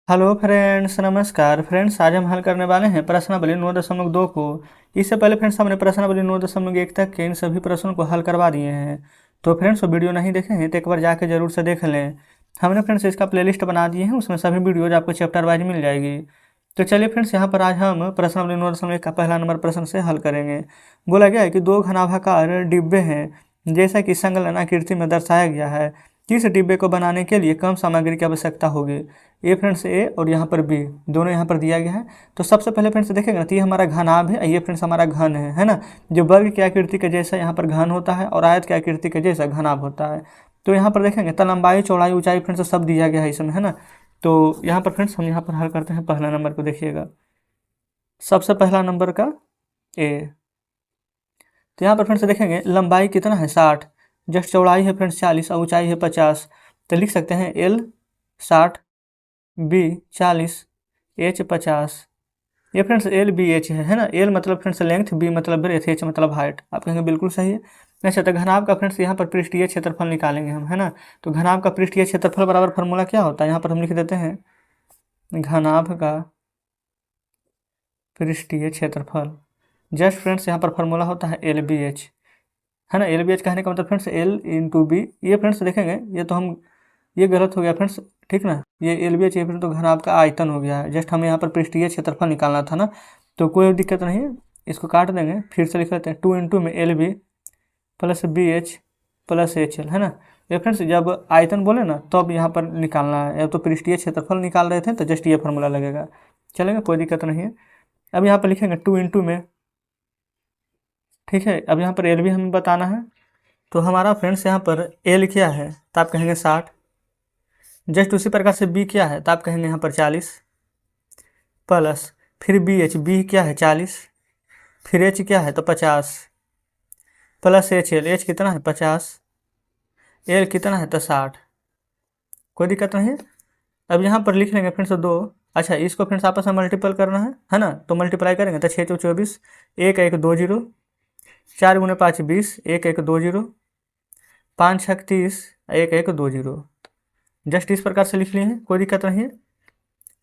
Hello friends, नमस्कार friends. आज हम हल करने वाले हैं प्रश्नावली 9.2 को। इससे पहले फ्रेंड्स हमने प्रश्नावली 9.1 तक के इन सभी प्रश्नों को हल करवा दिए हैं। तो फ्रेंड्स वो वीडियो नहीं देखे हैं तो एक बार जाके जरूर से देख लें। हमने फ्रेंड्स इसका प्लेलिस्ट बना दिए हैं, उसमें सभी वीडियोज आपको चैप्टर वाइज मिल जाएगी। तो चलिए फ्रेंड्स, यहाँ पर आज हम प्रश्नावली 9.1 का पहला नंबर प्रश्न से हल करेंगे। बोला गया है कि दो घनाभाकार डिब्बे हैं जैसा कि संलग्न आकृति में दर्शाया गया है। किस डिब्बे को बनाने के लिए कम सामग्री की आवश्यकता होगी? ए फ्रेंड्स ए और यहाँ पर बी दोनों यहाँ पर दिया गया है। तो सबसे पहले फ्रेंड्स देखेंगे ना, तो ये हमारा घनाभ है, ये फ्रेंड्स हमारा घन है ना। जो वर्ग की आकृति के जैसा यहाँ पर घन होता है और आयत की आकृति के जैसा घनाभ होता है। तो यहाँ पर देखेंगे तो लंबाई चौड़ाई ऊंचाई फ्रेंड्स सब दिया गया है इसमें, है ना। तो यहाँ पर फ्रेंड्स हम यहाँ पर हल करते हैं पहला नंबर को। देखिएगा सबसे पहला नंबर का ए। तो यहाँ पर फ्रेंड्स देखेंगे लंबाई कितना है 60, जस्ट चौड़ाई है फ्रेंड्स 40 और ऊंचाई है 50। तो लिख सकते हैं L 60, B 40, H 50। ये फ्रेंड्स L B H है ना। L मतलब फ्रेंड्स लेंथ, B मतलब ब्रेथ, H मतलब हाइट। आप कहेंगे बिल्कुल सही है। अच्छा, तो घनाभ का फ्रेंड्स यहाँ पर पृष्ठीय क्षेत्रफल निकालेंगे हम, है ना। तो घनाभ का पृष्ठीय क्षेत्रफल बराबर फार्मूला क्या होता है, यहाँ पर हम लिख देते हैं घनाभ का पृष्ठीय क्षेत्रफल। जस्ट फ्रेंड्स यहाँ पर फार्मूला होता है L B H, है ना। L B H कहने का मतलब फ्रेंड्स L इंटू बी। ये फ्रेंड्स देखेंगे ये तो हम ये गलत हो गया फ्रेंड्स, ठीक ना। ये L B H फिर तो घनाभ का आयतन हो गया है। जस्ट हमें यहाँ पर पृष्ठीय क्षेत्रफल निकालना था ना, तो कोई दिक्कत नहीं है, इसको काट देंगे। फिर से लिख लेते हैं 2 इंटू में L B plus B H plus H L, है ना। ये फ्रेंड्स जब आयतन बोले ना तो अब यहाँ पर निकालना है, या तो पृष्ठीय क्षेत्रफल निकाल रहे थे तो जस्ट ये फार्मूला लगेगा, चलेगा, कोई दिक्कत नहीं है। अब यहाँ पर लिखेंगे 2 इंटू में, ठीक है। अब यहाँ पर एल भी हमें बताना है। तो हमारा फ्रेंड्स यहाँ पर एल क्या है तो आप कहेंगे 60। जस्ट उसी प्रकार से बी क्या है तो आप कहेंगे यहाँ पर 40 प्लस फिर बी क्या है 40, फिर एच क्या है तो 50 प्लस एच कितना है 50, एल कितना है तो 60। कोई दिक्कत नहीं है। अब यहाँ पर लिख लेंगे फ्रेंड्स 2। अच्छा, इसको फ्रेंड्स आपस में मल्टीपल करना है ना। तो मल्टीप्लाई करेंगे तो 6 चौ 24, 1 1 2 0, 4 गुने 5 20, 1 1 2 0, 5 6 30, 1 1 2 0। जस्ट इस प्रकार से लिख लिए हैं, कोई दिक्कत नहीं है।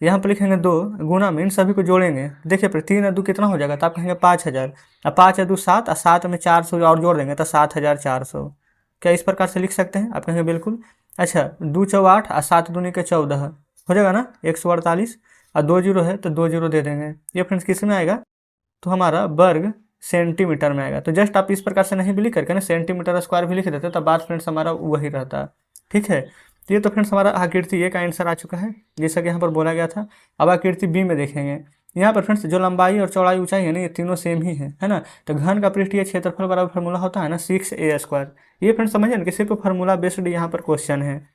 यहाँ पर लिखेंगे 2 गुना में इन सभी को जोड़ेंगे। देखिए फिर 3 2 कितना हो जाएगा तो आप कहेंगे 5000। अब 5 2 7 और 7 में 400 और जोड़ देंगे तो 7400। क्या इस प्रकार से लिख सकते हैं? आप कहेंगे बिल्कुल। अच्छा, 2 चौ 8 और 7 दूनी के 14 हो जाएगा ना 148, और 2 जीरो है तो 2 जीरो दे देंगे। ये फ्रेंड्स किस में आएगा तो हमारा वर्ग सेंटीमीटर में आएगा। तो जस्ट आप इस प्रकार से नहीं भी लिख करके ना सेंटीमीटर स्क्वायर भी लिख देते तो बात फ्रेंड्स हमारा वही रहता, ठीक है। तो ये तो फ्रेंड्स हमारा आकृति ए का आंसर आ चुका है, जैसा कि यहाँ पर बोला गया था। अब आकृति बी में देखेंगे। यहाँ पर फ्रेंड्स जो लंबाई और चौड़ाई ऊंचाई है ना, ये तीनों सेम ही है ना। तो घन का पृष्ठीय क्षेत्रफल बराबर फार्मूला होता है ना 6a²। ये फ्रेंड्स समझिए ना कि सिर्फ फार्मूला बेस्ड यहाँ पर क्वेश्चन है।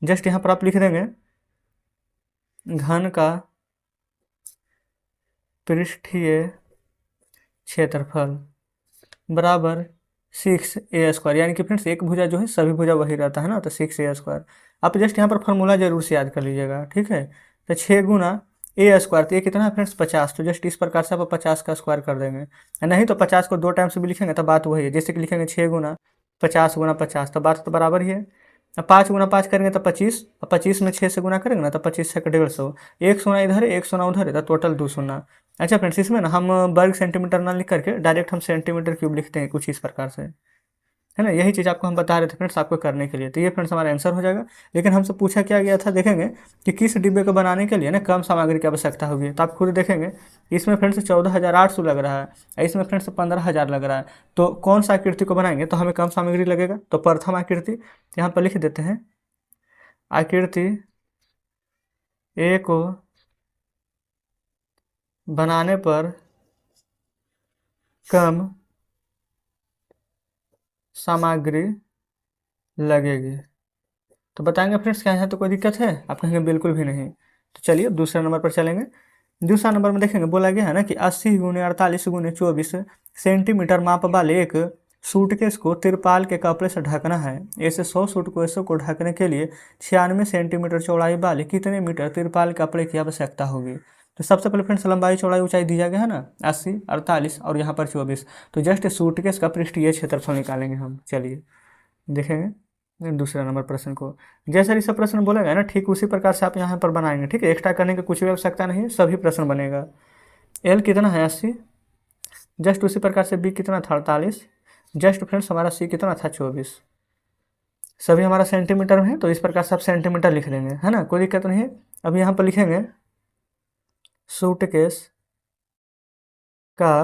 जस्ट यहाँ पर आप लिख देंगे घन का पृष्ठीय क्षेत्रफल बराबर 6a², यानी कि फ्रेंड्स एक भुजा जो है सभी भुजा वही रहता है ना, तो 6a²। आप जस्ट यहाँ पर फार्मूला जरूर से याद कर लीजिएगा, ठीक है। तो 6 गुना a², तो ये कितना है फ्रेंड्स 50। तो जस्ट इस प्रकार से आप 50 का स्क्वायर कर देंगे, नहीं तो 50 को 2 टाइम से भी लिखेंगे तो बात वही है। जैसे कि लिखेंगे 6 गुना 50 गुना 50, तो बात तो बराबर ही है। अब 5 गुना 5 करेंगे तो 25, और 25 में 6 से गुना करेंगे ना तो 25 से 150, एक शून्य इधर है एक शून्य उधर है तो टोटल 2 शून्य। अच्छा फ्रेंड्स, इसमें ना हम वर्ग सेंटीमीटर ना लिख करके डायरेक्ट हम सेंटीमीटर क्यूब लिखते हैं कुछ इस प्रकार से, है ना। यही चीज़ आपको हम बता रहे थे फ्रेंड्स आपको करने के लिए। तो ये फ्रेंड्स हमारा आंसर हो जाएगा। लेकिन हमसे पूछा क्या गया था, देखेंगे कि किस डिब्बे को बनाने के लिए ना कम सामग्री की आवश्यकता होगी। तो आप खुद देखेंगे इसमें फ्रेंड्स 14,800 लग रहा है, इसमें फ्रेंड्स 15,000 लग रहा है। तो कौन सा आकृति को बनाएंगे तो हमें कम सामग्री लगेगा? तो प्रथम आकृति यहाँ पर लिख देते हैं, आकृति ए को बनाने पर कम सामग्री लगेगी। तो बताएंगे फ्रेंड्स क्या यहाँ तो कोई दिक्कत है? आप कहेंगे बिल्कुल भी नहीं। तो चलिए दूसरे नंबर पर चलेंगे। दूसरा नंबर में देखेंगे, बोला गया है ना कि 80 गुने 48 गुने 24 सेंटीमीटर माप वाले एक सूटकेस को तिरपाल के कपड़े से ढकना है। ऐसे 100 सूटकेसों को ढकने के लिए 96 सेंटीमीटर चौड़ाई वाले कितने मीटर तिरपाल कपड़े की आवश्यकता होगी? तो सबसे पहले फ्रेंड्स लंबाई चौड़ाई ऊंचाई दिया गया है ना 80 48 और यहाँ पर 24। तो जस्ट सूटकेस का पृष्ठीय क्षेत्रफल निकालेंगे हम। चलिए देखेंगे दूसरे नंबर प्रश्न को जैसा ऋषभ प्रश्न बोलेगा ना ठीक उसी प्रकार से आप यहाँ पर बनाएंगे। ठीक है, एक्स्ट्रा करने की कुछ भी आवश्यकता नहीं है, सभी प्रश्न बनेगा। एल कितना है 80, जस्ट उसी प्रकार से बी कितना था 48, जस्ट फ्रेंड्स हमारा सी कितना था 24। सभी हमारा सेंटीमीटर में है तो इस प्रकार से आप सेंटीमीटर लिख देंगे, है ना, कोई दिक्कत नहीं है। अब यहाँ पर लिखेंगे सूटकेस का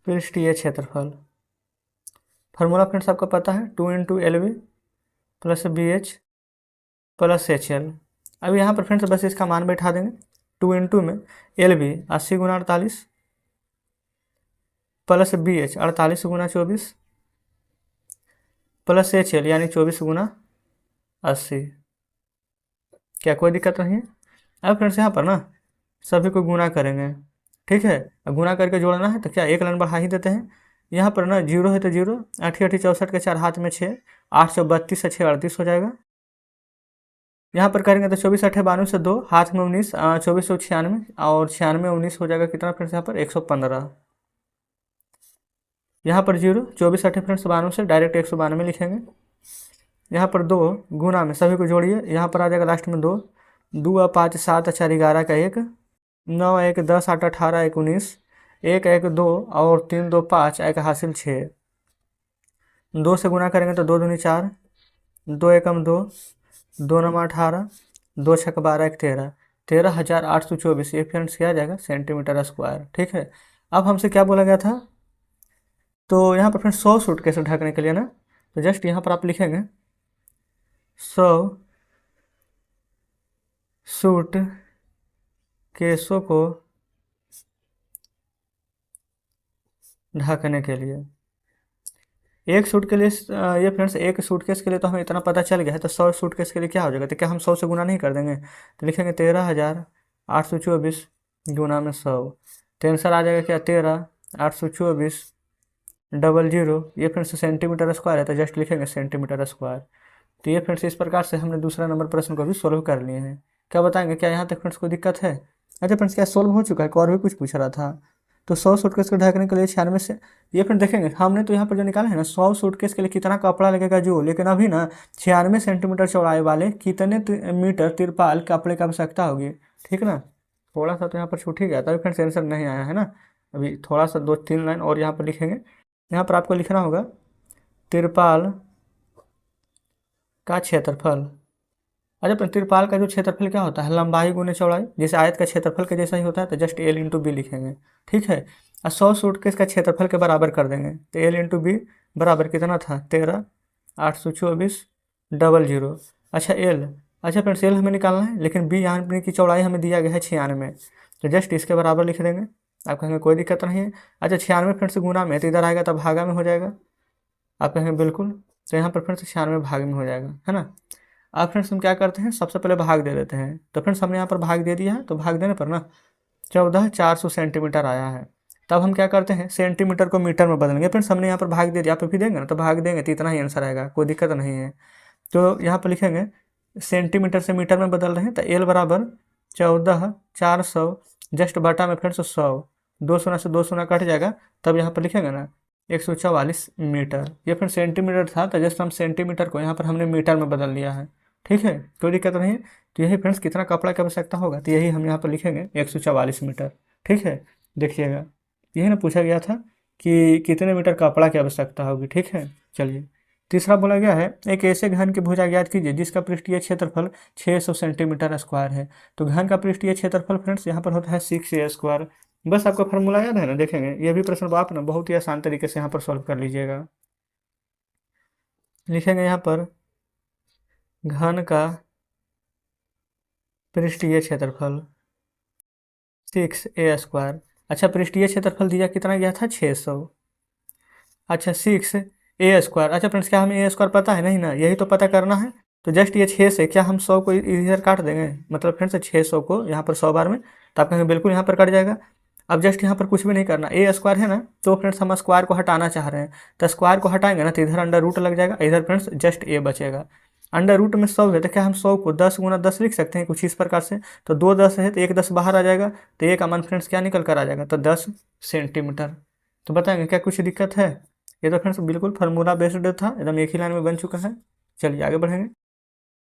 पृष्ठीय क्षेत्रफल। फार्मूला फ्रेंड्स आपको पता है 2 × LV plus BH plus HL। अब यहाँ पर फ्रेंड्स बस इसका मान बैठा देंगे। 2 × में LV 80 × 48 plus BH 48 × 24 plus HL यानी 24 × 80। क्या कोई दिक्कत नहीं है। अब फ्रेंड्स यहाँ पर ना सभी को गुना करेंगे। ठीक है, अब गुना करके जोड़ना है तो क्या एक लाइन बढ़ा ही देते हैं। यहाँ पर ना 0 है तो 0, 8 8 64 के 4 हाथ में 6, 8 से 32 से 6 38 हो जाएगा। यहाँ पर करेंगे तो 24 8 92 से 2 हाथ में 19, 24 96 और 96 19 हो जाएगा कितना फ्रेंड्स यहाँ पर 115। यहाँ पर 0 24 8 फ्रेंड्स 92 से डायरेक्ट 192 लिखेंगे। यहाँ पर 2 गुना में सभी को जोड़िए, यहाँ पर आ जाएगा लास्ट में 2, 2 5 7 4 11 का 1, 9 1 10 8 18 1 19, 1 1 2 और 3 2 5 1 हासिल 6। 2 से गुना करेंगे तो 2 दूनी 4, 2 एकम 2, 2 9 18, 2 6 12 1 13, 13,824। ये फ्रेंड्स क्या आ जाएगा सेंटीमीटर स्क्वायर। ठीक है, अब हमसे क्या बोला गया था, तो यहाँ पर फ्रेंड्स 100 सूटकेस ढकने के लिए ना, तो जस्ट यहाँ पर आप लिखेंगे 100 सूट केसों को ढकने के लिए। एक सूट के लिए ये फ्रेंड्स एक सूटकेस के लिए तो हमें इतना पता चल गया है, तो 100 सूटकेस के लिए क्या हो जाएगा, तो क्या हम 100 से गुना नहीं कर देंगे, तो लिखेंगे 13,824 गुना में 100, तो आंसर आ जाएगा क्या 13,824 डबल जीरो। ये फ्रेंड्स सेंटीमीटर स्क्वायर है तो जस्ट लिखेंगे सेंटीमीटर स्क्वायर। तो ये फ्रेंड्स इस प्रकार से हमने दूसरा नंबर प्रश्न को भी सोल्व कर लिए हैं। क्या बताएंगे, क्या यहाँ तक फ्रेंड्स कोई दिक्कत है। अच्छा फ्रेंड्स क्या सोल्व हो चुका है, और भी कुछ पूछ रहा था। तो 100 सूटकेस को ढकने के लिए 96 से, ये फ्रेंड देखेंगे हमने तो यहाँ पर जो निकाला है ना 100 सूटकेस के लिए कितना कपड़ा लगेगा जो, लेकिन अभी ना 96 सेंटीमीटर चौड़ाई वाले कितने मीटर तिरपाल कपड़े की आवश्यकता होगी। ठीक ना, थोड़ा सा तो यहाँ पर छूट ही गया तभी फ्रेंड्स आंसर नहीं आया है ना। अभी थोड़ा सा 2-3 लाइन और यहाँ पर लिखेंगे। यहाँ पर आपको लिखना होगा तिरपाल का क्षेत्रफल। अच्छा तिरपाल का जो क्षेत्रफल क्या होता है, लंबाई गुने चौड़ाई, जैसे आयत का क्षेत्रफल के जैसा ही होता है, तो जस्ट L × B लिखेंगे। ठीक है, और 100 सूटकेस का क्षेत्रफल के बराबर कर देंगे, तो L × B बराबर कितना था 13,824 डबल जीरो। अच्छा L, अच्छा फ्रेंड्स L हमें निकालना है, लेकिन B यहाँ की चौड़ाई हमें दिया गया है 96, तो जस्ट इसके बराबर लिख देंगे। आप कहेंगे कोई दिक्कत नहीं है। अच्छा 96 फ्रेंड्स गुना में, तो इधर आएगा तो भागा में हो जाएगा। आप कहेंगे बिल्कुल, तो यहाँ पर फ्रेंड्स 96 भाग में हो जाएगा, है ना। अब फ्रेंड्स हम क्या करते हैं, सबसे पहले भाग दे देते हैं। तो फ्रेंड्स हमने यहाँ पर भाग दे दिया है, तो भाग देने पर ना 14,400 सेंटीमीटर आया है। तब हम क्या करते हैं, सेंटीमीटर को मीटर में बदलेंगे। फ्रेंड्स हमने यहाँ पर भाग दे दिया, आप भी देंगे ना, तो भाग देंगे तो इतना ही आंसर आएगा, कोई दिक्कत नहीं है। तो यहाँ पर लिखेंगे सेंटीमीटर से मीटर में बदल रहे हैं, तो L बराबर 14,400 जस्ट बटा में फ्रेंड्स 100, 2 शून्य से 2 शून्य कट जाएगा, तब यहाँ पर लिखेंगे ना 144 मीटर। ये फिर सेंटीमीटर था, तो जस्ट हम सेंटीमीटर को यहाँ पर हमने मीटर में बदल लिया है। ठीक है, कोई दिक्कत नहीं है। तो यही फ्रेंड्स कितना कपड़ा की आवश्यकता होगा, तो यही हम यहाँ पर लिखेंगे 144 मीटर। ठीक है, देखिएगा यही ना पूछा गया था कि कितने मीटर कपड़ा की आवश्यकता होगी। ठीक है, चलिए तीसरा बोला गया है एक ऐसे घन की भुजा ज्ञात कीजिए जिसका पृष्ठीय क्षेत्रफल 600 सेंटीमीटर स्क्वायर है। तो घन का पृष्ठीय क्षेत्रफल फ्रेंड्स यहाँ पर होता है 6a स्क्वायर। बस आपको फार्मूला याद है ना, देखेंगे ये भी प्रश्न आप ना बहुत ही आसान तरीके से यहाँ पर सॉल्व कर लीजिएगा। लिखेंगे यहाँ पर घन का पृष्ठीय क्षेत्रफल 6a स्क्वायर। अच्छा पृष्ठीय क्षेत्रफल दिया कितना गया था 600। अच्छा 6a स्क्वायर। अच्छा फ्रेंड्स क्या हमें a स्क्वायर पता है, नहीं ना, यही तो पता करना है। तो जस्ट ये 6 से क्या हम 100 को इधर काट देंगे, मतलब फ्रेंड्स 600 को यहाँ पर 100 बार में, तो आप कहेंगे बिल्कुल यहाँ पर कट जाएगा। अब जस्ट यहाँ पर कुछ भी नहीं करना, a स्क्वायर है ना, तो फ्रेंड्स हम स्क्वायर को हटाना चाह रहे हैं, तो स्क्वायर को हटाएंगे ना तो इधर अंडर रूट लग जाएगा, इधर फ्रेंड्स जस्ट a बचेगा। अंडर रूट में 100 है तो क्या हम 100 को 10 × 10 लिख सकते हैं कुछ इस प्रकार से। तो 2 10 है तो 1 10 बाहर आ जाएगा, तो a का मान फ्रेंड्स क्या निकल कर आ जाएगा, तो 10 सेंटीमीटर। तो बताएंगे क्या कुछ दिक्कत है, ये तो फ्रेंड्स बिल्कुल फार्मूला बेस्ड था, एकदम एक ही लाइन में बन चुका है। चलिए आगे बढ़ेंगे।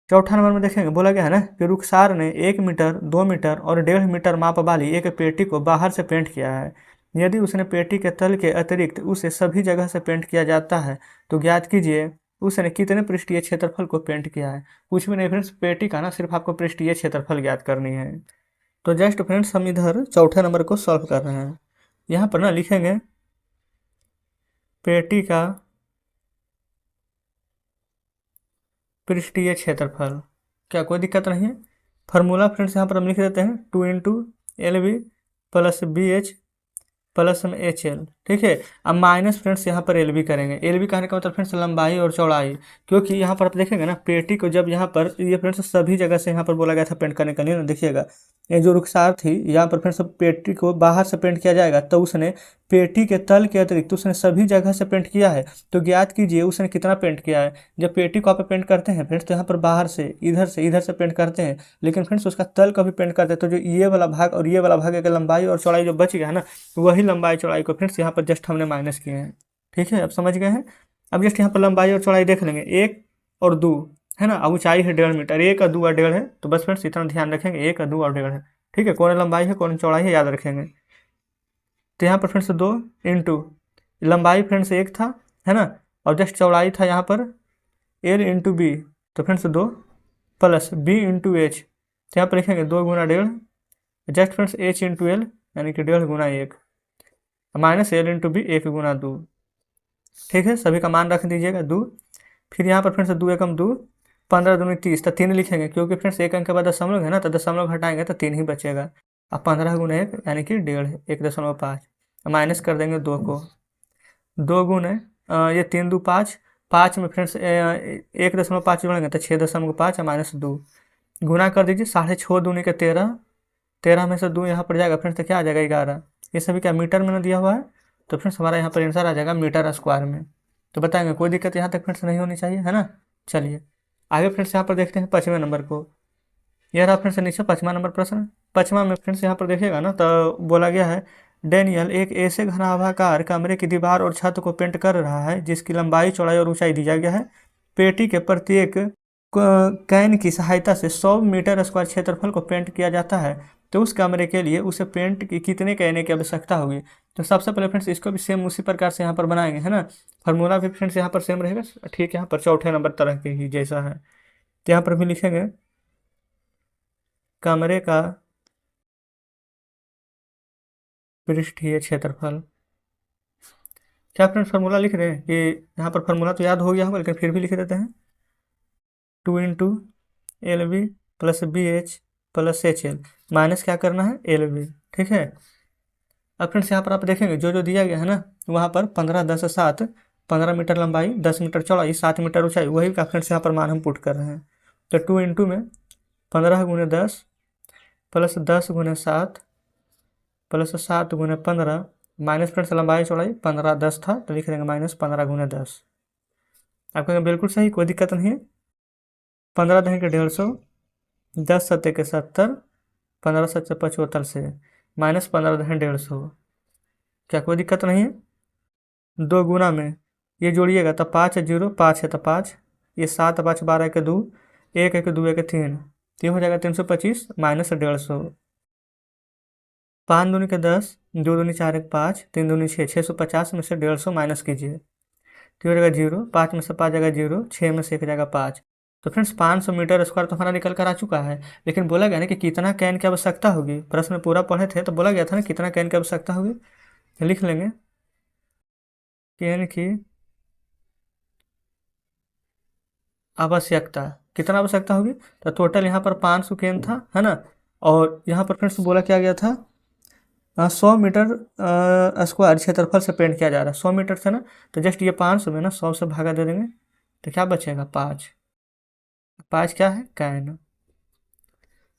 चौथा नंबर में देखेंगे, बोला गया है ना कि रुखसार ने 1 मीटर, 2 मीटर और 1.5 मीटर माप वाली एक पेटी को बाहर से पेंट किया है। यदि उसने पेटी के तल के अतिरिक्त उसे सभी जगह से पेंट किया जाता है तो ज्ञात कीजिए उसने कितने पृष्ठीय क्षेत्रफल को पेंट किया है। कुछ भी नहीं फ्रेंड्स, पेटी का ना सिर्फ आपको पृष्ठीय क्षेत्रफल ज्ञात करनी है। तो जस्ट फ्रेंड्स हम इधर चौथे नंबर को सॉल्व कर रहे हैं। यहाँ पर ना लिखेंगे पेटी का पृष्ठीय क्षेत्रफल, क्या कोई दिक्कत नहीं है। फार्मूला फ्रेंड्स यहाँ पर हम लिख देते हैं 2 × LB + BH + HL, ठीक है। अब माइनस फ्रेंड्स यहाँ पर LB करेंगे। LB कहने का मतलब फ्रेंड्स लंबाई और चौड़ाई, क्योंकि यहाँ पर आप देखेंगे ना पेटी को जब यहाँ पर ये फ्रेंड्स सभी जगह से यहाँ पर बोला गया था पेंट करने के लिए ना, देखिएगा ये जो रुखसार थी यहाँ पर फ्रेंड्स पेटी को बाहर से पेंट किया जाएगा तो उसने पेटी के तल के अतिरिक्त उसने सभी जगह से पेंट किया है। तो ज्ञात कीजिए उसने कितना पेंट किया है। जब पेटी को आप पेंट करते हैं फ्रेंड्स तो यहाँ पर बाहर से इधर से पेंट करते हैं, लेकिन फ्रेंड्स उसका तल का भी पेंट करते हैं। तो जो ये वाला भाग और ये वाला भाग की लंबाई और चौड़ाई जो बच गया है ना, वही लंबाई चौड़ाई को फ्रेंड्स यहाँ पर जस्ट हमने माइनस किए हैं, ठीक है। अब समझ गए हैं। अब जस्ट यहाँ पर लंबाई और चौड़ाई देख लेंगे, 1 और 2 है ना। अब ऊंचाई है 1.5 मीटर, 1 और 2 और 1.5 है। तो बस फ्रेंड्स इतना ध्यान रखेंगे, 1 और 2 और 1.5 है, ठीक है। कौन लंबाई है कौन चौड़ाई है याद रखेंगे। तो यहाँ पर फ्रेंड्स 2 इंटू लंबाई फ्रेंड्स 1 था है ना, और जस्ट चौड़ाई था यहाँ पर L इंटू B, तो फ्रेंड्स 2 + B इंटू H, तो यहाँ पर लिखेंगे 2 × 1.5, just friends H into L यानी कि 1.5 × 1 माइनस L इंटू B 1 × 2, ठीक है। सभी का मान रख दीजिएगा 2। फिर यहाँ पर फ्रेंड्स 2 एकम 2, 15 दूनी 30, तो 3 लिखेंगे क्योंकि फ्रेंड्स एक अंक के बाद दशमलव है ना, तो दशमलव घटाएंगे तो 3 ही बचेगा। अब 15 × 1 यानी कि 1.5, 1.5 माइनस कर देंगे 2 को, 2 × ये 3 2 5, 5 में फ्रेंड्स 1.5 जोड़ेंगे तो 6.5 माइनस 2 गुना कर दीजिए, 6.5 दूनी के 13, 13 में से 2 यहाँ पर जाएगा फ्रेंड्स तो क्या आ जाएगा 11। ये सभी क्या मीटर में ना दिया हुआ है, तो फ्रेंड्स हमारा यहाँ पर आंसर आ जाएगा मीटर स्क्वायर में। तो बताएंगे कोई दिक्कत यहाँ तक फ्रेंड्स नहीं होनी चाहिए है ना। चलिए आगे फ्रेंड्स यहाँ पर देखते हैं 5वें नंबर को। यह रहा फ्रेंड्स नीचे 5वां नंबर प्रश्न। 5वां में फ्रेंड्स यहाँ पर देखिएगा ना तो बोला गया है डेनियल एक ऐसे घनाभाकार कमरे की दीवार और छत को पेंट कर रहा है जिसकी लंबाई चौड़ाई और ऊंचाई दिया गया है। पेटी के प्रत्येक कैन की सहायता से 100 मीटर स्क्वायर क्षेत्रफल को पेंट किया जाता है। तो उस कमरे के लिए उसे पेंट की कितने कैने की आवश्यकता होगी। तो सबसे पहले फ्रेंड्स इसको भी सेम उसी प्रकार से यहाँ पर बनाएंगे है ना। फार्मूला भी फ्रेंड्स यहाँ पर सेम रहेगा, ठीक है। यहाँ पर चौथे नंबर तरह के ही जैसा है, तो यहाँ पर भी लिखेंगे कमरे का पृष्ठीय क्षेत्रफल। क्या फ्रेंड्स फार्मूला लिख रहे हैं कि यहाँ पर फार्मूला तो याद हो गया होगा लेकिन फिर भी लिख देते हैं 2 × LB + BH + HL माइनस क्या करना है LB, ठीक है। अब फ्रेंड्स यहाँ पर आप देखेंगे जो जो दिया गया है ना वहाँ पर 15 10 7, 15 मीटर लंबाई, 10 मीटर चौड़ाई, 7 मीटर ऊंचाई, वही का फ्रेंड्स यहाँ पर मान हम पुट कर रहे हैं। तो 2 × में 15 × 10 + 10 × 7 + 7 × 15 माइनस फ्रेंड्स लंबाई चौड़ाई 15 10 था तो लिख देंगे -15 × 10। आप कहेंगे बिल्कुल सही, कोई दिक्कत नहीं है। 15 × 10 = 150, 10 × 7 = 70, 15 × 7 = 75 से -15 × 150, क्या कोई दिक्कत नहीं है। 2 गुना में ये जोड़िएगा तो 5 0 5 है तो 5, ये 7 5 12 के 2, 1 1 2 1 3, तो हो जाएगा 325 माइनस 150। 5 दूनी के 10, 2 दूनी 4 1 5, 3 दूनी 6, 650 में से 150 माइनस कीजिए तो हो जाएगा 0, 5 में से 5 जाएगा 0, 6 में से 1 जाएगा 5। तो फ्रेंड्स 500 मीटर स्क्वायर तो हमारा निकल कर आ चुका है, लेकिन बोला गया ना कि कितना कैन की आवश्यकता होगी। प्रश्न पूरा पढ़े थे तो बोला गया था ना कितना कैन की आवश्यकता होगी, तो लिख लेंगे कैन की आवश्यकता, कितना आवश्यकता होगी। तो टोटल यहाँ पर 500 कैन था है ना, और यहाँ पर फ्रेंड्स बोला क्या गया था 100 मीटर स्क्वायर क्षेत्रफल से पेंट किया जा रहा है। 100 मीटर से ना, तो जस्ट ये 500 में ना 100 से भागा दे देंगे तो क्या बचेगा 5, 5 क्या है कैन।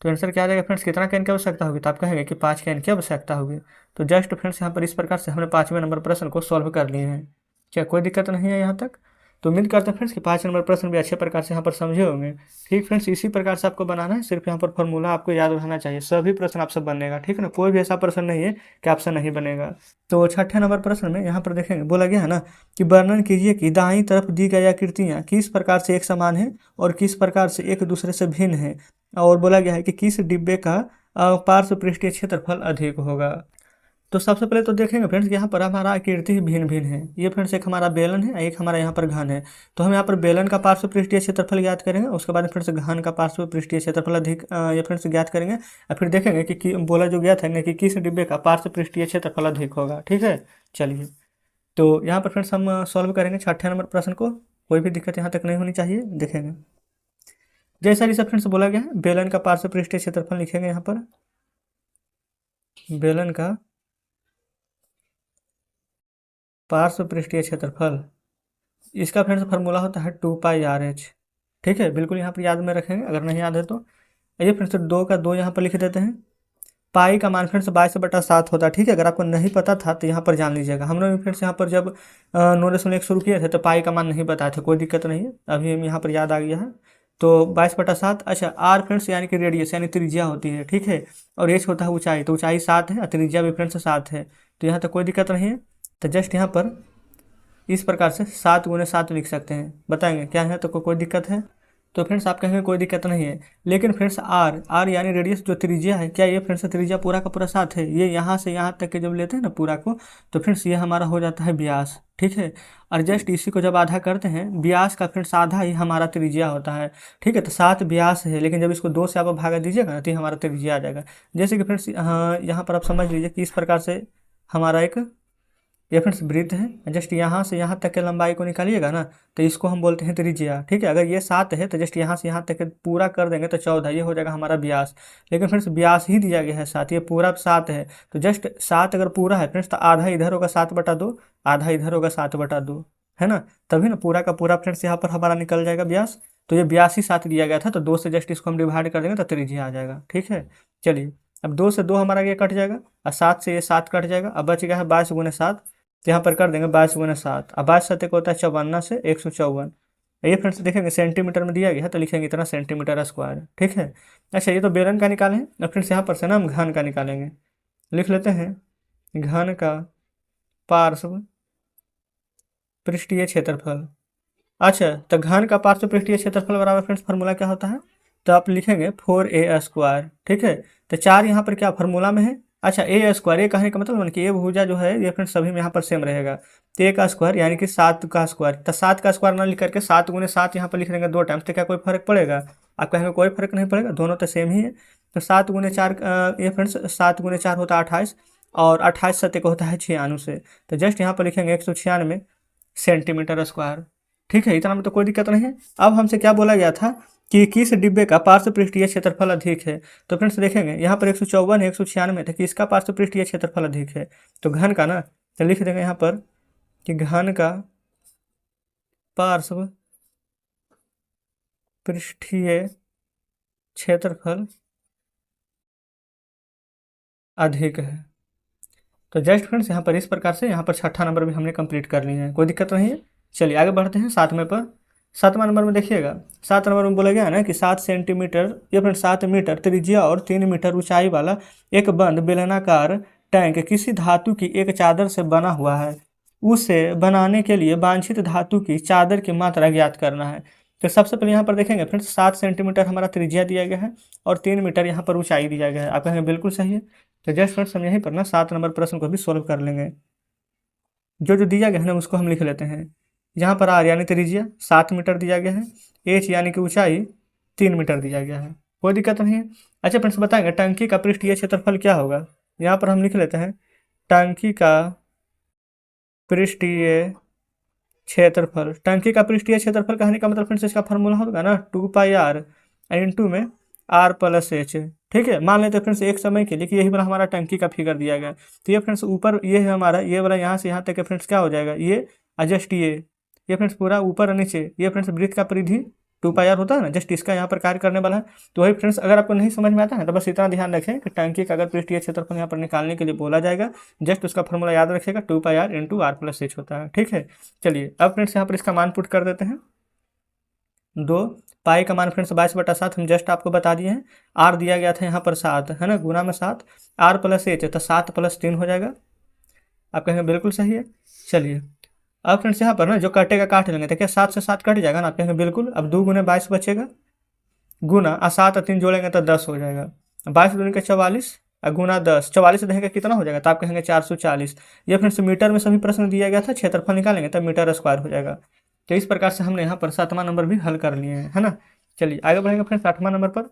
तो आंसर क्या आ जाएगा फ्रेंड्स, कितना कैन की आवश्यकता होगी। तो आप कहेंगे कि 5 कैन की आवश्यकता होगी। तो जस्ट फ्रेंड्स यहाँ पर इस प्रकार से हमने 5वें नंबर प्रश्न को सॉल्व कर लिए हैं। क्या कोई दिक्कत नहीं है यहाँ तक। तो उम्मीद करते हैं फ्रेंड्स कि 5 नंबर प्रश्न भी अच्छे प्रकार से यहाँ पर समझे होंगे। ठीक फ्रेंड्स, इसी प्रकार से आपको बनाना है, सिर्फ यहाँ पर फॉर्मूला आपको याद रहना चाहिए, सभी प्रश्न आपसे बनेगा। ठीक है ना, कोई भी ऐसा प्रश्न नहीं है कि आपसे नहीं बनेगा। तो 6ठे नंबर प्रश्न में यहाँ पर देखेंगे, बोला गया है ना कि वर्णन कीजिए कि दाईं तरफ दी गई आकृतियाँ किस प्रकार से एक समान है और किस प्रकार से एक दूसरे से भिन्न है, और बोला गया है कि किस डिब्बे का पार्श्व पृष्ठीय क्षेत्रफल अधिक होगा। तो सबसे पहले तो देखेंगे फ्रेंड्स, यहाँ पर हमारा आकृति भिन्न भिन्न है। ये फ्रेंड्स एक हमारा बेलन है, एक हमारा यहाँ पर घन है। तो हम यहाँ पर बेलन का पार्श्व पृष्ठीय क्षेत्रफल ज्ञात करेंगे, उसके बाद फ्रेंड्स घन का पार्श्व पृष्ठीय क्षेत्रफल अधिक ये फ्रेंड्स ज्ञात करेंगे, और फिर देखेंगे कि बोला जो ज्ञात है कि किस डिब्बे का पार्श्व पृष्ठीय क्षेत्रफल अधिक होगा। ठीक है, चलिए तो यहाँ पर फ्रेंड्स हम सॉल्व करेंगे 6ठे नंबर प्रश्न को। कोई भी दिक्कत यहाँ तक नहीं होनी चाहिए। देखेंगे जैसा जैसा फ्रेंड्स बोला गया है, बेलन का पार्श्व पृष्ठीय क्षेत्रफल लिखेंगे यहाँ पर, बेलन का पार्श्व पृष्ठीय क्षेत्रफल, इसका फ्रेंड्स फार्मूला होता है 2πRh। ठीक है, बिल्कुल यहाँ पर याद में रखेंगे, अगर नहीं याद है तो ये फ्रेंड्स 2 का 2 यहाँ पर लिख देते हैं। पाई का मान फ्रेंड्स 22/7 होता है। ठीक है, अगर आपको नहीं पता था तो यहाँ पर जान लीजिएगा। हम लोग फ्रेंड्स यहाँ पर जब 9.1 शुरू किए थे तो पाई का मान नहीं बताए थे, कोई दिक्कत नहीं है, अभी हम यहाँ पर याद आ गया है। तो 22/7। अच्छा, आर फ्रेंड्स यानी कि रेडियस यानी त्रिज्या होती है। ठीक है, और एच होता है ऊंचाई, तो ऊंचाई 7 है और त्रिज्या भी फ्रेंड्स 7 है, तो यहाँ तक कोई दिक्कत नहीं है। तो जस्ट यहाँ पर इस प्रकार से 7 × 7 लिख सकते हैं। बताएंगे क्या है तो कोई दिक्कत है? तो फ्रेंड्स आप कहेंगे कोई दिक्कत नहीं है, लेकिन फ्रेंड्स आर यानी रेडियस जो त्रिज्या है, क्या ये फ्रेंड्स त्रिज्या पूरा का पूरा 7 है? ये यहाँ से यहाँ तक के जब लेते हैं ना पूरा को, तो फ्रेंड्स ये हमारा हो जाता है व्यास। ठीक है, और जस्ट इसी को जब आधा करते हैं, व्यास का फ्रेंड्स आधा ही हमारा त्रिज्या होता है। ठीक है, तो 7 व्यास है, लेकिन जब इसको 2 से आप भागा दीजिएगा ना तो हमारा त्रिज्या आ जाएगा। जैसे कि फ्रेंड्स यहाँ पर आप समझ लीजिए कि इस प्रकार से हमारा एक ये फ्रेंड्स वृत्त है, जस्ट यहाँ से यहाँ तक के लंबाई को निकालिएगा ना तो इसको हम बोलते हैं त्रिज्या। ठीक है, अगर ये 7 है तो जस्ट यहाँ से यहाँ तक के पूरा कर देंगे तो 14, ये हो जाएगा हमारा व्यास। लेकिन फ्रेंड्स व्यास ही दिया गया है 7, ये पूरा 7 है, तो जस्ट 7 अगर पूरा है फ्रेंड्स तो आधा इधर होगा 7/2, आधा इधर होगा 7/2, है ना, तभी ना पूरा का पूरा फ्रेंड्स यहाँ पर हमारा निकल जाएगा व्यास। तो ये व्यास ही 7 दिया गया था, तो 2 से जस्ट इसको हम डिवाइड कर देंगे तो त्रिज्या आ जाएगा। ठीक है, चलिए अब 2 से 2 हमारा ये कट जाएगा और 7 से ये 7 कट जाएगा, अब बच गया है 22 × 7, तो यहाँ पर कर देंगे 22 × 7। अब 22 7 होता है 54 से 154। ये फ्रेंड्स देखेंगे सेंटीमीटर में दिया गया है तो लिखेंगे इतना सेंटीमीटर स्क्वायर। ठीक है, अच्छा ये तो बेलन का निकाले हैं, अब फ्रेंड्स यहाँ पर से ना हम घन का निकालेंगे। लिख लेते हैं घन का पार्श्व पृष्ठीय क्षेत्रफल। अच्छा, तो घन का पार्श्व पृष्ठीय क्षेत्रफल बराबर फ्रेंड्स फार्मूला क्या होता है, तो आप लिखेंगे 4a²। ठीक है, तो 4 यहाँ पर क्या फार्मूला में है। अच्छा, a², ये कहने का मतलब कि ए भुजा जो है ये फ्रेंड्स सभी में यहाँ पर सेम रहेगा, तो a का स्क्वायर यानी कि 7 का स्क्वायर। तो 7 का स्क्वायर ना लिख करके 7 × 7 यहाँ पर लिख देंगे 2 टाइम्स, तो क्या कोई फर्क पड़ेगा? आप कहेंगे कोई फर्क नहीं पड़ेगा, दोनों तो सेम ही है। तो 7 × 4 ये फ्रेंड्स 7 × 4 होता है 28, और 28 7 होता है 96, तो जस्ट यहाँ पर लिखेंगे 196 सेंटीमीटर स्क्वायर। ठीक है, इतना में तो कोई दिक्कत नहीं है। अब हमसे क्या बोला गया था कि किस डिब्बे का पार्श्व पृष्ठीय क्षेत्रफल अधिक है। तो फ्रेंड्स देखेंगे यहाँ पर 154 है, 196 तो किसका पार्श्व पृष्ठीय क्षेत्रफल अधिक है, तो घन का ना, तो लिख देंगे यहाँ पर कि घन का पार्श्व पृष्ठीय क्षेत्रफल अधिक है। तो जस्ट फ्रेंड्स यहाँ पर इस प्रकार से यहाँ पर 6ठा नंबर भी हमने कंप्लीट कर लिया है, कोई दिक्कत नहीं है। चलिए आगे बढ़ते हैं 7वें पर। 7वां नंबर में देखिएगा, 7 नंबर में बोला गया है ना कि 7 सेंटीमीटर या फिर 7 मीटर त्रिज्या और 3 मीटर ऊंचाई वाला एक बंद बेलनाकार टैंक किसी धातु की एक चादर से बना हुआ है। उसे बनाने के लिए वांछित धातु की चादर की मात्रा ज्ञात करना है। तो सबसे पहले यहाँ पर देखेंगे फ्रेंड्स 7 सेंटीमीटर हमारा त्रिज्या दिया गया है और 3 मीटर यहाँ पर ऊंचाई दिया गया है। आप कहेंगे बिल्कुल सही है, तो जस्ट फ्रेंड्स हम यहीं पर ना 7 नंबर प्रश्न को भी सॉल्व कर लेंगे। जो दिया गया है ना उसको हम लिख लेते हैं। यहाँ पर आर यानी त्रिज्या 7 मीटर दिया गया है, एच यानी कि ऊंचाई 3 मीटर दिया गया है, कोई दिक्कत नहीं है। अच्छा फ्रेंड्स बताएंगे टंकी का पृष्ठीय क्षेत्रफल क्या होगा। यहाँ पर हम लिख लेते हैं टंकी का पृष्ठीय क्षेत्रफल। टंकी का पृष्ठीय क्षेत्रफल कहने का मतलब फ्रेंड्स इसका फार्मूला होगा ना 2πr इंटू में r+h। ठीक है, मान लेते हैं फ्रेंड्स एक समय के लिए कि यही वाला हमारा टंकी का फिगर दिया गया, तो ये फ्रेंड्स ऊपर ये है हमारा, ये वाला यहाँ से यहाँ तक फ्रेंड्स क्या हो जाएगा, ये एडजस्ट ये फ्रेंड्स पूरा ऊपर और नीचे, ये फ्रेंड्स वृत्त का परिधि 2πr होता है ना, जस्ट इसका यहाँ पर कार्य करने वाला है। तो वही फ्रेंड्स, अगर आपको नहीं समझ में आता है तो बस इतना ध्यान रखें कि टंकी का अगर पृष्ठीय क्षेत्रफल यहाँ पर निकालने के लिए बोला जाएगा, जस्ट उसका फॉर्मूला याद रखिएगा, 2πr × r+h होता है। ठीक है, चलिए अब फ्रेंड्स यहाँ पर इसका मान पुट कर देते हैं। 2 पाई का मान फ्रेंड्स 22/7 हम जस्ट आपको बता दिए हैं। आर दिया गया था यहाँ पर 7 है ना, गुना में 7, r+h तो 7 + 3 हो जाएगा। आप कहेंगे बिल्कुल सही है। चलिए अब फ्रेंड्स यहाँ पर ना जो कटेगा काट लेंगे, देखिए 7 से 7 कट जाएगा ना, आप कहेंगे बिल्कुल। अब 2 × 22 बचेगा, गुना 7 और 3 जोड़ेंगे तो 10 हो जाएगा। 22 दूनी के 44 और गुना 10, 44 देखेंगे कितना हो जाएगा, तो आप कहेंगे 440। ये फ्रेंड्स मीटर में सभी प्रश्न दिया गया था, क्षेत्रफल निकालेंगे तब मीटर स्क्वायर हो जाएगा। तो इस प्रकार से हमने यहाँ पर 7वां नंबर भी हल कर लिए हैं, है ना। चलिए आगे बढ़ेंगे फ्रेंड्स 8वां नंबर पर।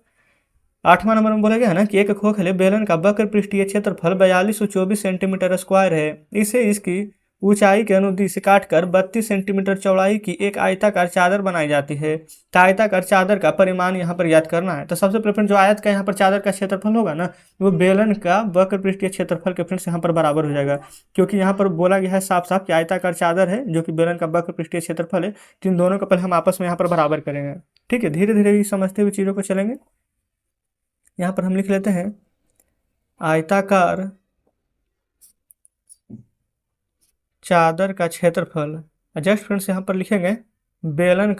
8वां नंबर में बोला गया है ना कि एक खोखले बेलन का वक्र पृष्ठीय क्षेत्रफल 4224 सेंटीमीटर स्क्वायर है। इसे इसकी ऊंचाई के अनुदिश काटकर 32 सेंटीमीटर चौड़ाई की एक आयताकार चादर बनाई जाती है। तो आयताकार चादर का परिमाण यहाँ पर याद करना है। तो सबसे पहले जो आयत का यहाँ पर चादर का क्षेत्रफल होगा ना, वो बेलन का वक्र पृष्ठीय क्षेत्रफल के फ्रेंड्स यहाँ पर बराबर हो जाएगा, क्योंकि यहाँ पर बोला गया है साफ साफ कि आयताकार चादर है जो कि बेलन का वक्र पृष्ठीय क्षेत्रफल है। तो इन दोनों को पहले हम आपस में यहाँ पर बराबर करेंगे। ठीक है, धीरे धीरे समझते हुए चीज़ों को चलेंगे। यहाँ पर हम लिख लेते हैं आयताकार चादर का क्षेत्रफल, जस्ट फ्रेंड्स यहाँ पर लिखेंगे बेलन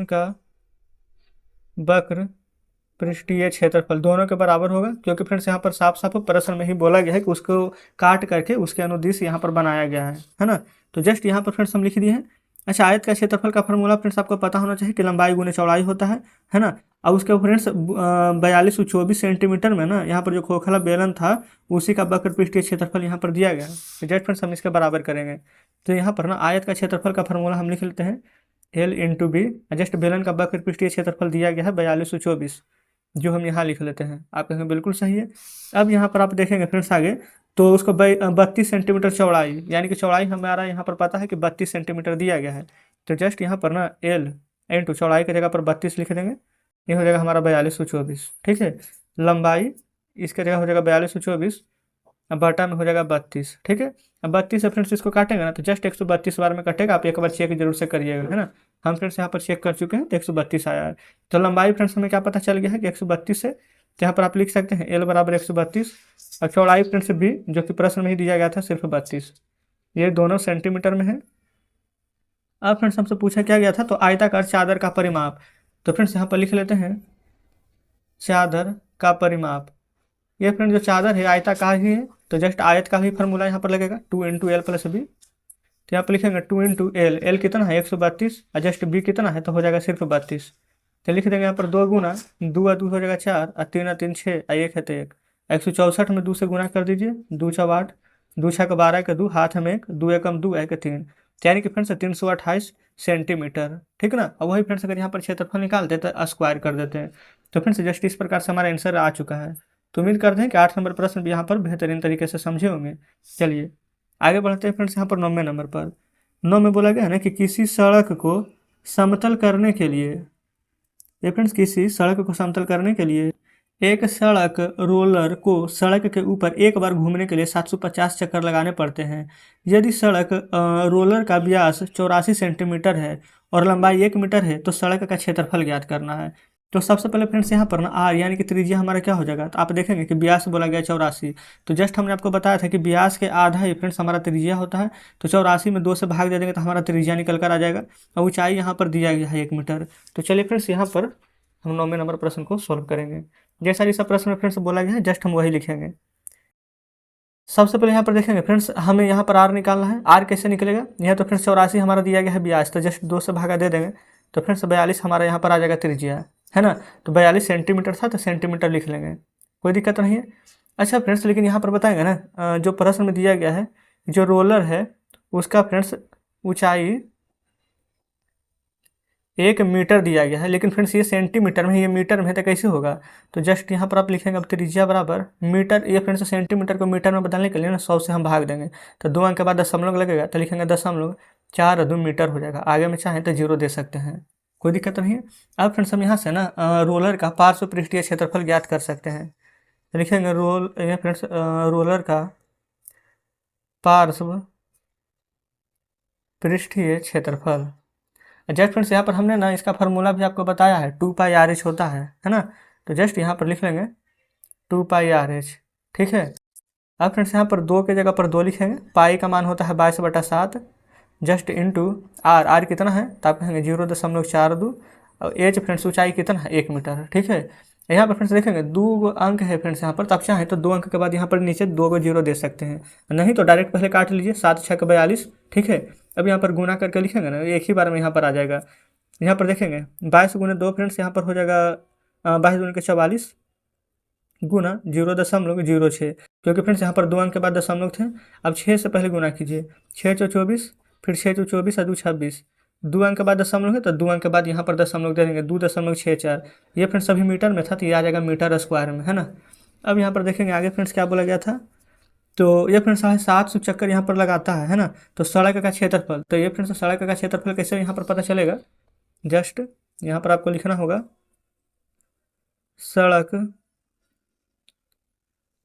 का वक्र पृष्ठीय क्षेत्रफल दोनों के बराबर होगा, क्योंकि फ्रेंड्स यहाँ पर साफ साफ प्रश्न में ही बोला गया है कि उसको काट करके उसके अनुदिश यहाँ पर बनाया गया है ना। तो जस्ट यहाँ पर फ्रेंड्स हम लिख दिए हैं। अच्छा, आयत का क्षेत्रफल का फॉर्मूला फ्रेंड्स आपको पता होना चाहिए कि लंबाई गुने चौड़ाई होता है ना। अब उसके फ्रेंड्स 4224 सेंटीमीटर में ना यहाँ पर जो खोखला बेलन था उसी का वक्र पृष्ठीय क्षेत्रफल यहाँ पर दिया गया है। तो जस्ट फ्रेंड्स हम इसके बराबर करेंगे। तो यहाँ पर ना आयत का क्षेत्रफल का फॉर्मूला हम लिख लेते हैं L × B। जस्ट बेलन का वक्र पृष्ठीय क्षेत्रफल दिया गया है 4224, जो हम यहाँ लिख लेते हैं। आप कहेंगे बिल्कुल सही है। अब यहाँ पर आप देखेंगे फ्रेंड्स आगे, तो उसको 32 सेंटीमीटर चौड़ाई, यानी कि चौड़ाई हमारा यहाँ पर पता है कि 32 सेंटीमीटर दिया गया है। तो जस्ट यहाँ पर ना L × चौड़ाई की जगह पर 32 लिख देंगे, ये हो जाएगा हमारा 4224। ठीक है, लंबाई इसके जगह हो जाएगा 4224, अब बटा में हो जाएगा 32। ठीक है, अब 32 से फ्रेंड्स इसको काटेंगे ना तो जस्ट 132 बार में कटेगा। आप एक बार चेक जरूर से करिएगा, है ना। हम फ्रेंड्स यहाँ पर चेक कर चुके हैं तो 132 आया है। तो लंबाई फ्रेंड्स हमें क्या पता चल गया है कि 132 से, तो यहाँ पर आप लिख सकते हैं L = 132 और चौड़ाई फ्रेंड्स भी जो कि प्रश्न में ही दिया गया था सिर्फ 32, ये दोनों सेंटीमीटर में है। अब फ्रेंड्स हमसे पूछा क्या गया था, तो आयताकार चादर का परिमाप। तो फ्रेंड्स यहाँ पर लिख लेते हैं चादर का परिमाप। ये फ्रेंड जो चादर है आयताकार ही है, तो जस्ट आयत का भी फॉर्मूला यहाँ पर लगेगा 2 × L + B। तो यहाँ पर लिखेंगे 2 × L, L कितना है 132 और जस्ट B कितना है तो हो जाएगा सिर्फ 32। तो लिख देंगे यहाँ पर 2 गुना 2 और 2 हो जाएगा 4 और 3 और 3 6 और 1 है तो 1। 164 में 2 से गुना कर दीजिए, 2 × 8, 2 × 12 के 2, हाथ में 1, 2 × 2 1 3, यानी कि फ्रेंड्स 328 सेंटीमीटर। ठीक ना। अब वही फ्रेंड्स अगर यहाँ पर क्षेत्रफल निकालते हैं तो स्क्वायर कर देते हैं। तो फ्रेंड्स जस्ट इस प्रकार से हमारा आंसर आ चुका है। तो उम्मीद करते हैं कि 8 नंबर प्रश्न भी यहाँ पर बेहतरीन तरीके से समझे होंगे। चलिए आगे बढ़ते हैं फ्रेंड्स यहाँ पर 9वें नंबर पर। 9 में बोला गया है ना कि किसी सड़क को समतल करने के लिए, ये फ्रेंड्स किसी सड़क को समतल करने के लिए एक सड़क रोलर को सड़क के ऊपर एक बार घूमने के लिए 750 चक्कर लगाने पड़ते हैं। यदि सड़क रोलर का व्यास 84 सेंटीमीटर है और लंबाई 1 मीटर है तो सड़क का क्षेत्रफल ज्ञात करना है। तो सबसे पहले फ्रेंड्स यहाँ पर ना आर यानी कि त्रिज्या हमारा क्या हो जाएगा, तो आप देखेंगे कि व्यास बोला गया 84। तो जस्ट हमने आपको बताया था कि व्यास के आधा ही फ्रेंड्स हमारा त्रिज्या होता है। तो 84 में 2 से भाग दे देंगे तो हमारा त्रिज्या निकल कर आ जाएगा और ऊंचाई यहाँ पर दिया गया है 1 मीटर। तो चलिए फ्रेंड्स यहाँ पर हम 9वें नंबर प्रश्न को सोल्व करेंगे। जैसा इस प्रश्न में फ्रेंड्स बोला गया है जस्ट हम वही लिखेंगे। सबसे पहले यहाँ पर देखेंगे फ्रेंड्स हमें यहाँ पर आर निकालना है। आर कैसे निकलेगा, यहाँ तो फ्रेंड्स 84 हमारा दिया गया है व्यास, तो जस्ट 2 से भागा दे देंगे तो फ्रेंड्स 42 हमारा यहाँ पर आ जाएगा त्रिज्या, है ना। तो 42 सेंटीमीटर था तो सेंटीमीटर लिख लेंगे, कोई दिक्कत नहीं है। अच्छा फ्रेंड्स लेकिन यहाँ पर बताएंगे ना जो प्रश्न में दिया गया है जो रोलर है उसका फ्रेंड्स ऊंचाई 1 मीटर दिया गया है, लेकिन फ्रेंड्स ये सेंटीमीटर में, ये मीटर में है तो कैसे होगा। तो जस्ट यहाँ पर आप लिखेंगे अब त्रिज्या बराबर मीटर, ये फ्रेंड्स सेंटीमीटर को मीटर में बदलने के लिए ना 100 से हम भाग देंगे तो 2 अंक के बाद दशमलव लगेगा तो लिखेंगे 0.4 और 2 मीटर हो जाएगा। आगे में चाहें तो 0 दे सकते हैं, कोई दिक्कत नहीं है। अब फ्रेंड्स हम यहाँ से ना रोलर का पार्श्व पृष्ठीय क्षेत्रफल ज्ञात कर सकते हैं। तो लिखेंगे फ्रेंड्स रोलर का पार्श्व पृष्ठीय क्षेत्रफल। जस्ट फ्रेंड्स यहाँ पर हमने ना इसका फार्मूला भी आपको बताया है, 2πr(h) होता है ना। तो जस्ट यहाँ पर लिख लेंगे 2πr(h), ठीक है। अब फ्रेंड्स यहाँ पर 2 के जगह पर 2 लिखेंगे, पाई का मान होता है 22/7, जस्ट इंटू आर कितना है तो आप कहेंगे 0.42, और एच फ्रेंड्स ऊंचाई कितना है 1 मीटर, ठीक है। यहाँ पर फ्रेंड्स देखेंगे 2 अंक है फ्रेंड्स यहाँ पर, तो आप चाहें तो 2 अंक के बाद यहाँ पर नीचे 2 को 0 दे सकते हैं, नहीं तो डायरेक्ट पहले काट लीजिए, 7×6=42, ठीक है। अब यहाँ पर गुना करके लिखेंगे ना, एक ही बार में यहाँ पर आ जाएगा। यहाँ पर देखेंगे 22×2 फ्रेंड्स यहाँ पर हो जाएगा 22×44 गुना 0.06, क्योंकि फ्रेंड्स यहाँ पर 2 अंक के बाद दशमलव थे। अब 6 से पहले गुना कीजिए, 6×24, फिर 6×24 और 2×26, 2 अंक के बाद दशमलव है तो 2 अंक के बाद यहाँ पर दशमलव दे देंगे, 2.64। ये फ्रेंड्स सभी मीटर में था तो ये आ जाएगा मीटर स्क्वायर में, है ना। अब यहाँ पर देखेंगे आगे फ्रेंड्स क्या बोला गया था, तो ये फ्रेंड्स 750 चक्कर यहाँ पर लगाता है ना। तो सड़क का क्षेत्रफल, तो ये फ्रेंड्स सड़क का क्षेत्रफल कैसे यहाँ पर पता चलेगा, जस्ट यहाँ पर आपको लिखना होगा सड़क,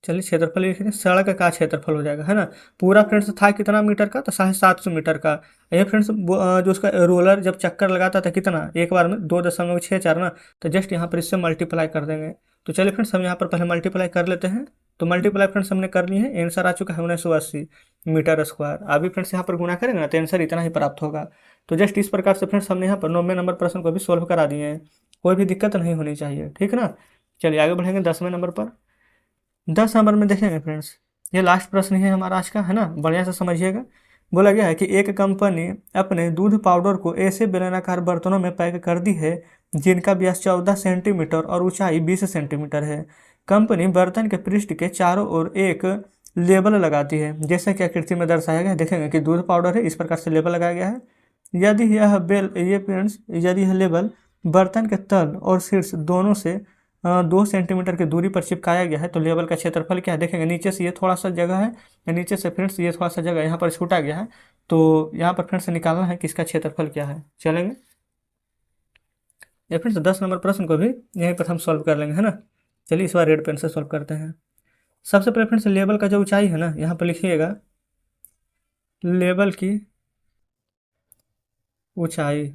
चलिए क्षेत्रफल लिख दें, सड़क का क्षेत्रफल हो जाएगा, है ना। पूरा फ्रेंड्स था कितना मीटर का, तो 750 मीटर का। ये फ्रेंड्स जो उसका रोलर जब चक्कर लगाता था कितना, एक बार में 2.64 ना, तो जस्ट यहाँ पर इससे मल्टीप्लाई कर देंगे। तो चलिए फ्रेंड्स हम यहाँ पर पहले मल्टीप्लाई कर लेते हैं। तो मल्टीप्लाई फ्रेंड्स हमने कर ली है, आंसर आ चुका है 1980 मीटर स्क्वायर। अभी फ्रेंड्स यहाँ पर गुना करेंगे ना तो आंसर इतना ही प्राप्त होगा। तो जस्ट इस प्रकार से फ्रेंड्स हमने यहाँ पर 90 नंबर प्रश्न को भी सोल्व करा दिए हैं, कोई भी दिक्कत नहीं होनी चाहिए, ठीक ना। चलिए आगे बढ़ेंगे 10वें नंबर पर। 10 नंबर में देखेंगे फ्रेंड्स, ये लास्ट प्रश्न ही है हमारा आज का, है ना, बढ़िया से समझिएगा। बोला गया है कि एक कंपनी अपने दूध पाउडर को ऐसे बेलनाकार बर्तनों में पैक कर दी है जिनका व्यास 14 सेंटीमीटर और ऊंचाई 20 सेंटीमीटर है। कंपनी बर्तन के पृष्ठ के चारों ओर एक लेबल लगाती है, जैसे कि आकृति में दर्शाया गया है। देखेंगे कि दूध पाउडर है, इस प्रकार से लेबल लगाया गया है। यदि यह लेबल बर्तन के तल और शीर्ष दोनों से 2 सेंटीमीटर की दूरी पर चिपकाया गया है तो लेबल का क्षेत्रफल क्या है। देखेंगे नीचे से ये थोड़ा सा जगह है, नीचे से फ्रेंड्स ये थोड़ा सा जगह यहाँ पर छूटा गया है, तो यहाँ पर फ्रेंड्स निकालना है कि इसका क्षेत्रफल क्या है। चलेंगे ये फ्रेंड्स 10 नंबर प्रश्न को भी यहीं पर हम सॉल्व कर लेंगे, है ना। चलिए इस बार रेड पेन से सॉल्व करते हैं। सबसे पहले फ्रेंड्स लेबल का जो ऊंचाई है ना, यहाँ पर लिखिएगा लेबल की ऊंचाई।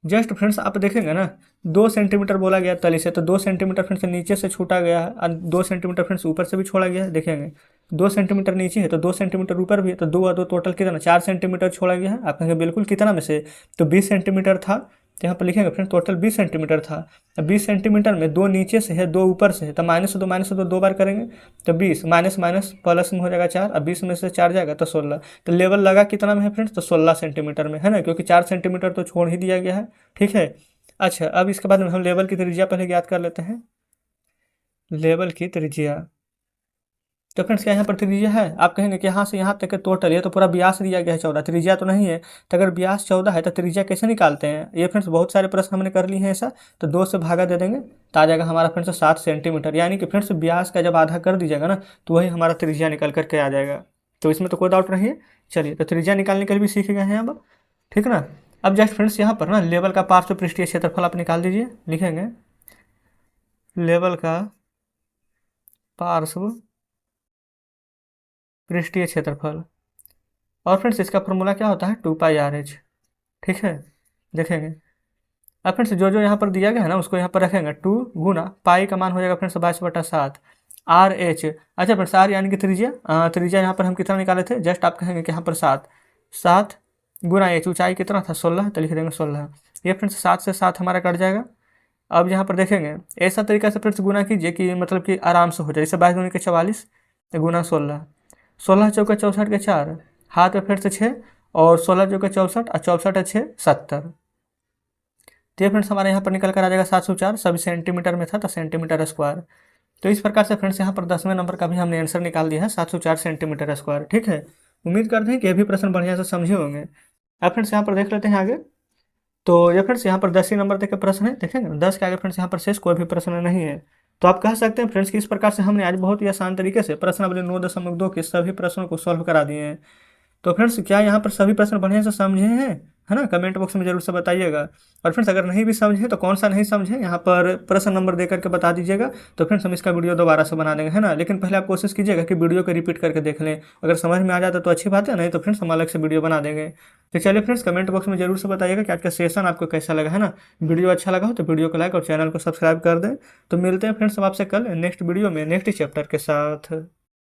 जस्ट फ्रेंड्स आप देखेंगे ना 2 सेंटीमीटर बोला गया तली से, तो 2 सेंटीमीटर फ्रेंड्स नीचे से छूटा गया है और 2 सेंटीमीटर फ्रेंड्स ऊपर से भी छोड़ा गया है। देखेंगे 2 सेंटीमीटर नीचे है तो 2 सेंटीमीटर ऊपर भी है, तो 2 और 2 टोटल कितना, 4 सेंटीमीटर छोड़ा गया है। आप कहेंगे बिल्कुल कितना में से, तो 20 सेंटीमीटर था, तो यहाँ पर लिखेंगे फ्रेंड्स टोटल 20 सेंटीमीटर था। 20 सेंटीमीटर में 2 नीचे से है 2 ऊपर से है, तो -2 2 बार करेंगे तो 20 माइनस माइनस प्लस में हो जाएगा 4, और 20 में से 4 जाएगा तो 16। तो लेवल लगा कितना में है फ्रेंड्स, तो 16 सेंटीमीटर में, है ना, क्योंकि 4 सेंटीमीटर तो छोड़ ही दिया गया है, ठीक है। अच्छा अब इसके बाद में हम लेवल की त्रिज्या पहले ज्ञात कर लेते हैं। लेवल की त्रिज्या, तो फ्रेंड्स क्या यहाँ पर त्रिज्या है, आप कहेंगे कि यहाँ से यहाँ तक के टोटल, ये तो पूरा व्यास दिया गया है 14, त्रिज्या तो नहीं है। तो अगर व्यास 14 है तो त्रिज्या कैसे निकालते हैं, ये फ्रेंड्स बहुत सारे प्रश्न हमने कर लिए हैं ऐसा। तो 2 से भागा दे देंगे तो आ जाएगा हमारा फ्रेंड्स 7 सेंटीमीटर, यानी कि फ्रेंड्स व्यास का जब आधा कर दीजिएगा ना तो वही हमारा त्रिज्या निकल करके आ जाएगा। तो इसमें तो कोई डाउट नहीं है। चलिए तो त्रिज्या निकालने के लिए भी सीख गए हैं अब, ठीक ना। अब जस्ट फ्रेंड्स यहाँ पर ना लेवल का पार्श्व पृष्ठीय क्षेत्रफल आप निकाल दीजिए। लिखेंगे लेवल का पार्श्व पृष्ठीय क्षेत्रफल, और फ्रेंड्स इसका फॉर्मूला क्या होता है 2πr(h), ठीक है। देखेंगे अब फ्रेंड्स जो जो यहाँ पर दिया गया है ना उसको यहाँ पर रखेंगे, 2 गुना पाई का मान हो जाएगा फ्रेंड्स 22/7 RH। अच्छा फ्रेंड्स आर यानी कि त्रिज्या, त्रिज्या यहाँ पर हम कितना निकाले थे, जस्ट आप कहेंगे कि यहाँ पर 7 गुना एच, ऊंचाई कितना था 16, तो लिख देंगे 16। ये फ्रेंड्स 7 से 7 हमारा कट जाएगा। अब यहाँ पर देखेंगे ऐसा तरीका से फ्रेंड्स गुना कीजिए कि मतलब कि आराम से हो जाए, जैसे 22×44 गुना 16, 16 चौका 64 के 4, हाथ में फिर से 6, और 16 चौका 64 और 64 6 70। तो ये फ्रेंड्स हमारे यहाँ पर निकल कर आ जाएगा 704, सभी सेंटीमीटर में था तो सेंटीमीटर स्क्वायर। तो इस प्रकार से फ्रेंड्स यहाँ पर 10वें नंबर का भी हमने आंसर निकाल दिया है 704 सेंटीमीटर स्क्वायर, ठीक है। उम्मीद करते हैं कि ये भी प्रश्न बढ़िया से समझे होंगे। अब फ्रेंड्स यहाँ पर देख लेते हैं आगे। तो ये फ्रेंड्स यहाँ पर 10 ही नंबर तक के प्रश्न है, देखेंगे 10 के आगे फ्रेंड्स यहाँ पर शेष कोई भी प्रश्न नहीं है। तो आप कह सकते हैं फ्रेंड्स कि इस प्रकार से हमने आज बहुत ही आसान तरीके से प्रश्नावली 9.2 के सभी प्रश्नों को सॉल्व करा दिए हैं। तो फ्रेंड्स क्या यहाँ पर सभी प्रश्न बढ़िया से समझे हैं, है ना? कमेंट बॉक्स में जरूर से बताइएगा। और फ्रेंड्स अगर नहीं भी समझे तो कौन सा नहीं समझे यहाँ पर प्रश्न नंबर दे करके बता दीजिएगा, तो फ्रेंड्स हम इसका वीडियो दोबारा से बना देंगे, है ना? लेकिन पहले आप कोशिश कीजिएगा कि वीडियो को रिपीट करके देख लें। अगर समझ में आ जाता तो अच्छी बात है, नहीं तो फ्रेंड्स हम अलग से वीडियो बना देंगे। तो चलिए फ्रेंड्स कमेंट बॉक्स में जरूर से बताइएगा कि आज का सेशन आपको कैसा लगा, है ना? वीडियो अच्छा लगा हो तो वीडियो को लाइक और चैनल को सब्सक्राइब कर दें। तो मिलते हैं फ्रेंड्स हम आपसे कल नेक्स्ट वीडियो में नेक्स्ट चैप्टर के साथ।